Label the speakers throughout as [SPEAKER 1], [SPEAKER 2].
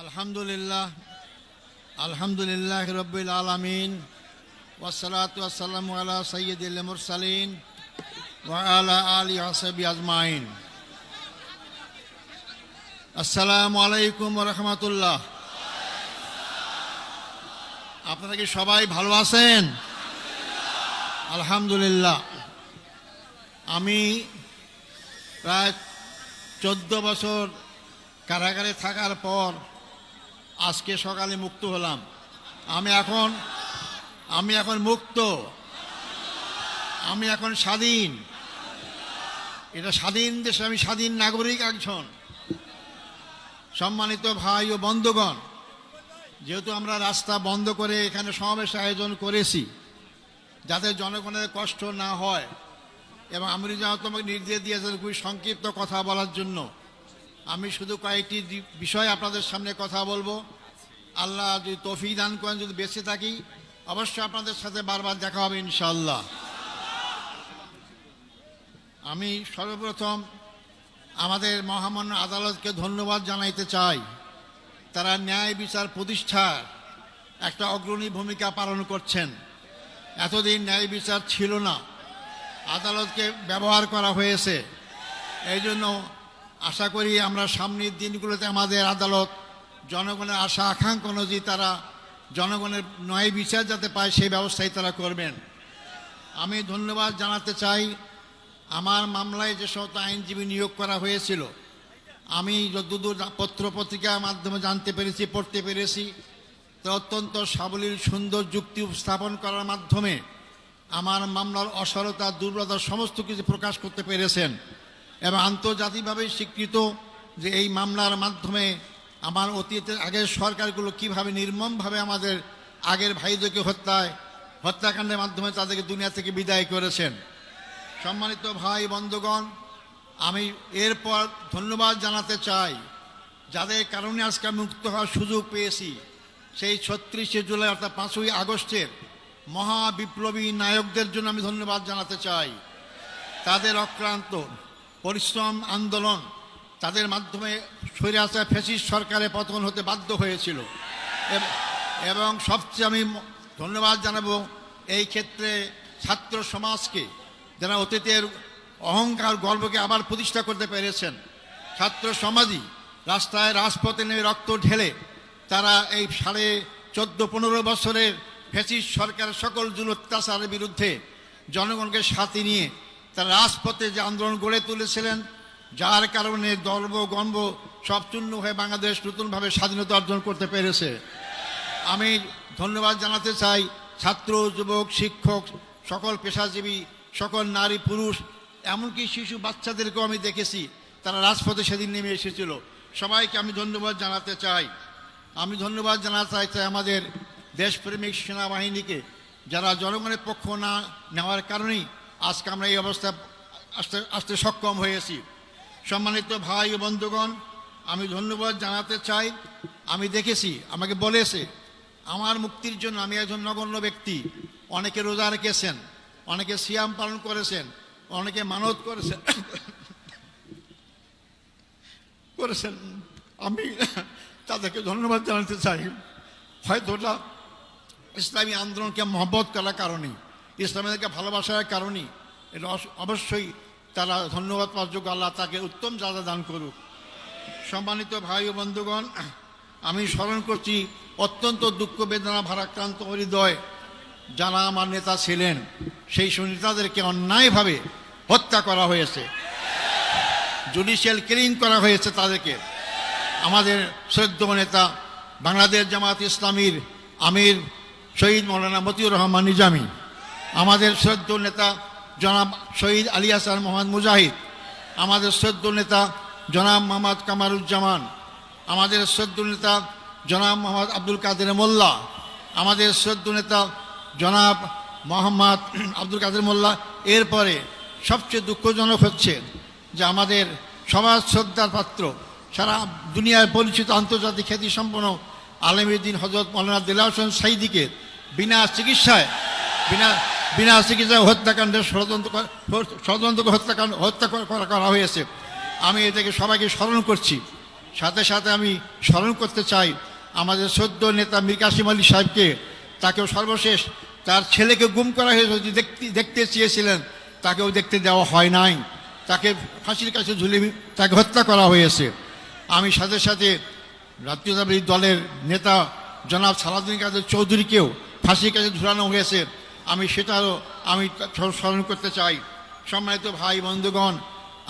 [SPEAKER 1] আলহামদুলিল্লাহ রব্বিল আলামিন ওয়াসসালাতু ওয়াসসালামু আলা সাইয়্যিদিল মুরসালিন ওয়া আলা আলিহি ওয়া সাহবিহি আজমাইন। আসসালামু আলাইকুম ওয়া রাহমাতুল্লাহ। আপনারা কি সবাই ভালো আছেন? আলহামদুলিল্লাহ। আমি প্রায় 14 বছর কারাগারে থাকার পর আজকে সকালে মুক্ত হলাম। আমি এখন মুক্ত, আমি এখন স্বাধীন। এটা স্বাধীন দেশে আমি স্বাধীন নাগরিক একজন। সম্মানিত ভাই ও বন্ধুগণ, যেহেতু আমরা রাস্তা বন্ধ করে এখানে সমাবেশ আয়োজন করেছি যাতে জনগণের কষ্ট না হয়, এবং আমি যেহেতু তোমাকে নির্দেশ দিয়েছেন খুবই সংক্ষিপ্ত কথা বলার জন্য, আমি শুধু কয়েকটি বিষয় আপনাদের সামনে কথা বলবো। আল্লাহ যদি তৌফিক দান করেন, যদি বেঁচে থাকি অবশ্যই আপনাদের সাথে বারবার দেখা হবে ইনশাআল্লাহ। আমি সর্বপ্রথম আমাদের মহামান্য আদালতকে ধন্যবাদ জানাইতে চাই। তারা ন্যায় বিচার প্রতিষ্ঠার একটা অগ্রণী ভূমিকা পালন করছেন। এতদিন ন্যায় বিচার ছিল না, আদালতকে ব্যবহার করা হয়েছে। এই জন্য আশা করি আমরা সামনের দিনগুলোতে আমাদের আদালত জনগণের আশা আকাঙ্ক্ষা অনুযায়ী তারা জনগণের ন্যায় বিচার যাতে পায় সেই ব্যবস্থাই তারা করবেন। আমি ধন্যবাদ জানাতে চাই আমার মামলায় যে সমস্ত আইনজীবী নিয়োগ করা হয়েছিল, আমি যতদূর পত্রপত্রিকার মাধ্যমে জানতে পেরেছি, পড়তে পেরেছি, তো অত্যন্ত সাবলীল সুন্দর যুক্তি উপস্থাপন করার মাধ্যমে আমার মামলার অসারতা, দুর্বলতা সমস্ত কিছু প্রকাশ করতে পেরেছেন। এবং আন্তর্জাতিকভাবে স্বীকৃত যে এই মামলার মাধ্যমে আমার অতীতের আগের সরকারগুলো কীভাবে নির্মমভাবে আমাদের আগের ভাইদেরকে হত্যাকাণ্ডের মাধ্যমে তাদেরকে দুনিয়া থেকে বিদায় করেছেন। সম্মানিত ভাই বন্ধুগণ, আমি এরপর ধন্যবাদ জানাতে চাই যাদের কারণে আজকে মুক্ত হওয়ার সুযোগ পেয়েছি। সেই 36শে জুলাই অর্থাৎ 5ই আগস্টের মহা বিপ্লবী নায়কদের জন্য আমি ধন্যবাদ জানাতে চাই। তাদের অক্লান্ত পরিশ্রম, আন্দোলন, তাদের মাধ্যমে স্বৈরাচার ফ্যাসিস্ট সরকারের পতন হতে বাধ্য হয়েছিল। এবং সবচেয়ে আমি ধন্যবাদ জানাবো এই ক্ষেত্রে ছাত্র সমাজকে, যারা অতীতের অহংকার গর্বকে আবার প্রতিষ্ঠা করতে পেরেছেন। ছাত্র সমাজই রাস্তায় রাজপথে নেমে রক্ত ঢেলে তারা এই 14.5 বছরের ফ্যাসিস্ট সরকারের সকল জুলুম অত্যাচারের বিরুদ্ধে জনগণকে সাথে নিয়ে তারা রাজপথে যে আন্দোলন গড়ে তুলেছিলেন, যার কারণে গর্ব গর্ব সব চূর্ণ হয়ে বাংলাদেশ নতুনভাবে স্বাধীনতা অর্জন করতে পেরেছে। আমি ধন্যবাদ জানাতে চাই ছাত্র, যুবক, শিক্ষক, সকল পেশাজীবী, সকল নারী পুরুষ, এমনকি শিশু বাচ্চাদেরকেও আমি দেখেছি তারা রাজপথে সেদিন নেমে এসেছিল। সবাইকে আমি ধন্যবাদ জানাতে চাই। আমি ধন্যবাদ জানাতে চাই আমাদের দেশপ্রেমিক সেনাবাহিনীকে, যারা জনগণের পক্ষ না নেওয়ার কারণেই আজকে আমরা এই অবস্থা আসতে সক্ষম হয়েছি। সম্মানিত ভাই ও বন্ধুগণ, আমি ধন্যবাদ জানাতে চাই। আমি দেখেছি, আমাকে বলেছে আমার মুক্তির জন্য আমি একজন নগণ্য ব্যক্তি। অনেকে রোজা রেখেছেন, অনেকে সিয়াম পালন করেছেন, অনেকে মানত করেছেন। আমি তাদেরকে ধন্যবাদ জানাতে চাই। হয়তো ওটা ইসলামী আন্দোলনকে মহব্বত করার কারণেই, ইসলামীদেরকে ভালোবাসার কারণেই এটা অবশ্যই তারা ধন্যবাদ পাওয়ার যোগ্য। আল্লাহ তাকে উত্তম যাজা দান করুক। সম্মানিত ভাই ও বন্ধুগণ, আমি স্মরণ করছি অত্যন্ত দুঃখ বেদনা ভারাক্রান্ত হৃদয় যারা আমার নেতা ছিলেন, সেই নেতাদেরকে অন্যায়ভাবে হত্যা করা হয়েছে, জুডিশিয়াল কিলিং করা হয়েছে তাদেরকে। আমাদের শ্রদ্ধেয় নেতা বাংলাদেশ জামাত ইসলামীর আমির শহীদ মৌলানা মতিউর রহমান নিজামী, আমাদের শ্রদ্ধেয় নেতা জনাব শহীদ আলী হাসান মোহাম্মদ মুজাহিদ, আমাদের শ্রদ্ধেয় নেতা জনাব মোহাম্মদ কামারুজ্জামান, আমাদের শ্রদ্ধেয় নেতা জনাব মোহাম্মদ আব্দুল কাদের মোল্লা, আমাদের শ্রদ্ধেয় নেতা জনাব মোহাম্মদ আব্দুল কাদের মোল্লা। এরপরে সবচেয়ে দুঃখজনক হচ্ছে যে আমাদের সমাজ শ্রদ্ধার পাত্র, সারা দুনিয়ায় পরিচিত আন্তর্জাতিক খ্যাতিসম্পন্ন আলেমুদ্দিন হযরত মৌলানা দেলাওয়ার হোসেন সাঈদীকে বিনা চিকিৎসায় হত্যাকাণ্ডের ষড়যন্ত্র হত্যা করা হয়েছে। আমি এটাকে সবাইকে স্মরণ করছি। সাথে সাথে আমি স্মরণ করতে চাই আমাদের সদ্য নেতা মীর কাসেম আলী সাহেবকে। তাকেও সর্বশেষ তার ছেলেকে গুম করা হয়েছে, দেখতে চেয়েছিলেন, তাকেও দেখতে দেওয়া হয় নাই, তাকে ফাঁসির কাছে ঝুলে তাকে হত্যা করা হয়েছে। আমি সাথে সাথে জাতীয়তাবাদী দলের নেতা জনাব সালাউদ্দিন কাদের চৌধুরীকেও ফাঁসির কাছে ঝুলানো হয়েছে, আমি সেটারও আমি স্মরণ করতে চাই। সম্মানিত ভাই বন্ধুগণ,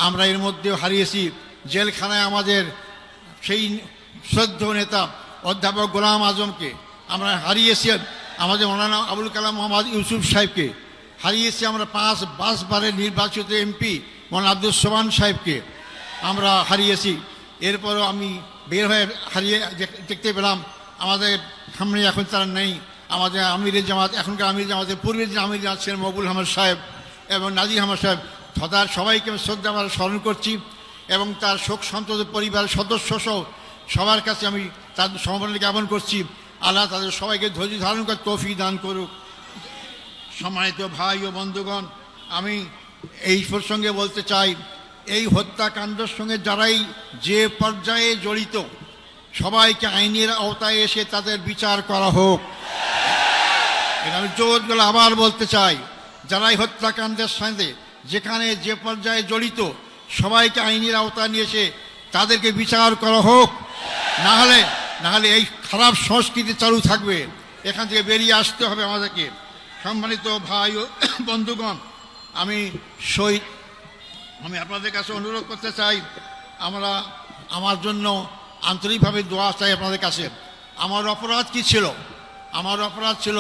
[SPEAKER 1] আমরা এর মধ্যেও হারিয়েছি জেলখানায় আমাদের সেই শ্রদ্ধেয় নেতা অধ্যাপক গোলাম আজমকে, আমরা হারিয়েছি আমাদের মৌলানা আবুল কালাম মোহাম্মদ ইউসুফ সাহেবকে, হারিয়েছি আমরা 5 বারের নির্বাচিত এমপি মৌলানা আব্দুল সোবহান সাহেবকে আমরা হারিয়েছি। এরপরও আমি বের হয়ে দেখতে পেলাম আমাদের সামনে এখন তারা নেই। আমাদের আমিরের জামাত, এখনকার আমির জামাতের পূর্বের যে আমির জামাত ছিলেন মকবুল আহমদ সাহেব এবং নাজির আহমদ সাহেব, তার সবাইকে শ্রদ্ধা আমরা স্মরণ করছি এবং তার শোক সন্তপ্ত পরিবারের সদস্য সহ সবার কাছে আমি তার সমবেদনা জ্ঞাপন করছি। আল্লাহ তাদের সবাইকে ধৈর্য ধারণ করে তৌফিক দান করুক। সম্মানিত ভাই ও বন্ধুগণ, আমি এই প্রসঙ্গে বলতে চাই, এই হত্যাকাণ্ডের সঙ্গে যারাই যে পর্যায়ে জড়িত সবাইকে আইনের আওতায় এসে তাদের বিচার করা হোক। এটা আমি জোর গলা আবার বলতে চাই, যারাই হত্যাকাণ্ডের সাথে যেখানে যে পর্যায়ে জড়িত সবাইকে আইনের আওতায় নিয়ে এসে তাদেরকে বিচার করা হোক। না হলে এই খারাপ সংস্কৃতি চালু থাকবে, এখান থেকে বেরিয়ে আসতে হবে আমাদেরকে। সম্মানিত ভাই ও বন্ধুগণ, আমি আপনাদের কাছে অনুরোধ করতে চাই, আমার জন্য আন্তরিকভাবে দোয়া চাই আপনাদের কাছে। আমার অপরাধ কি ছিল? আমার অপরাধ ছিল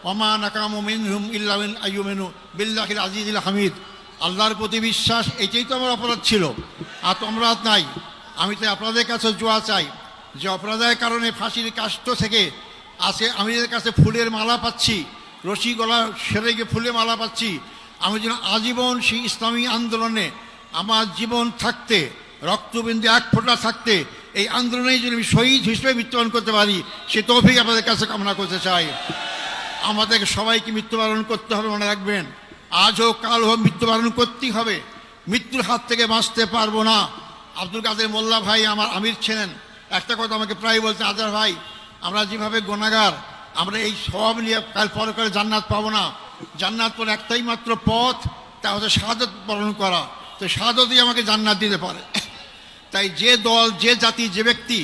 [SPEAKER 1] ওমা নাকামু মিনহুম ইল্লা আন আইয়ুমিনু বিল্লাহিল আজিজিল হামিদ, আল্লাহর প্রতি বিশ্বাস, এটাই তো আমার অপরাধ ছিল, আর তো অপরাধ নাই। আমি তো আপনাদের কাছে দোয়া চাই যে অপরাধের কারণে ফাঁসির কাষ্ট থেকে আছে আমাদের কাছে ফুলের মালা পাচ্ছি, রশি গলা সেরে গিয়ে ফুলের মালা পাচ্ছি, আমি যেন আজীবন সেই ইসলামী আন্দোলনে আমার জীবন থাকতে, রক্তবিন্দু এক ফোঁটা থাকতে এই আন্দোলনেই যেন আমি শহীদ হিসেবে মৃত্যুবরণ করতে পারি, সে তৌফিক আপনাদের কাছে কামনা করতে চাই। আমাদেরকে সবাইকে মৃত্যুবরণ করতে হবে, মনে রাখবেন, আজ হোক কাল হোক মৃত্যুবরণ করতেই হবে, মৃত্যুর হাত থেকে বাঁচতে পারবো না। আব্দুল কাদের মোল্লা ভাই আমার আমির ছিলেন, একটা কথা আমাকে প্রায় বলতেন, আজার ভাই আমরা যেভাবে গুনাহগার, আমরা এই সব নিয়ে কাল পরকালে জান্নাত পাবো না, জান্নাত পরে একটাই মাত্র পথ, তা হচ্ছে শাহাদাত বরণ করা, তো শাহাদাতই আমাকে জান্নাত দিতে পারে। তাই যে দল, যে জাতি, যে ব্যক্তি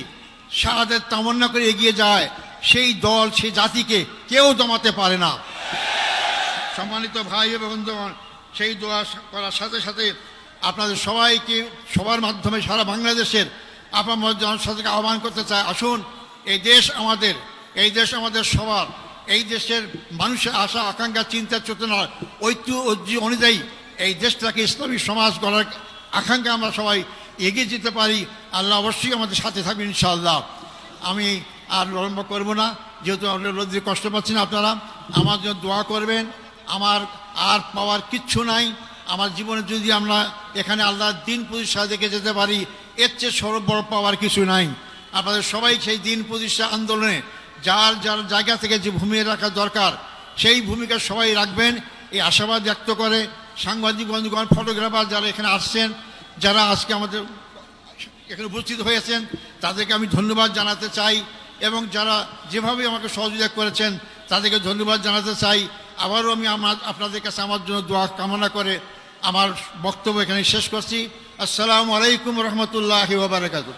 [SPEAKER 1] শাহাদাত তামান্না করে এগিয়ে যায়, সেই দল, সেই জাতিকে কেউ দমাতে পারে না। সম্মানিত ভাই এবং বন্ধুগণ, সেই দোয়া করার সাথে সাথে আপনাদের সবাইকে সবার মাধ্যমে সারা বাংলাদেশের আপনার জনসাধারণকে আহ্বান করতে চাই, আসুন এই দেশ আমাদের, এই দেশ আমাদের সবার, এই দেশের মানুষের আশা আকাঙ্ক্ষা চিন্তা চেতনা ঐক্য অনুযায়ী এই দেশটাকে ইসলামী সমাজ গড়ার আকাঙ্ক্ষা আমরা সবাই এগিয়ে যেতে পারি। আল্লাহ অবশ্যই আমাদের সাথে থাকবেন ইনশাআল্লাহ। আমি আর বিলম্ব করব না, যেহেতু আপনারা রোদ্রে কষ্ট পাচ্ছেন, আপনারা আমার জন্য দোয়া করবেন। আমার আর পাওয়ার কিচ্ছু নাই, আমার জীবনে যদি আমরা এখানে আল্লাহর দিন প্রতিষ্ঠা দেখে যেতে পারি, এর চেয়ে সর্ব বড় পাওয়ার কিছু নাই। আপনাদের সবাই সেই দিন প্রতিষ্ঠা আন্দোলনে যার যার জায়গা থেকে যে ভূমিকা রাখা দরকার সেই ভূমিকা সবাই রাখবেন, এই আশাবাদ ব্যক্ত করে সাংবাদিক বন্ধুগণ, ফটোগ্রাফার যারা এখানে আসছেন, যারা আজকে আমাদের এখানে উপস্থিত হয়েছেন, তাদেরকে আমি ধন্যবাদ জানাতে চাই এবং যারা যেভাবে আমাকে সহযোগিতা করেছেন তাদেরকে ধন্যবাদ জানাতে চাই। আবারও আমি আপনাদের কাছে আমার জন্য দোয়া কামনা করে আমার বক্তব্য এখানে শেষ করছি। আসসালামু আলাইকুম রহমতুল্লাহি ওয়া বারাকাতুহু।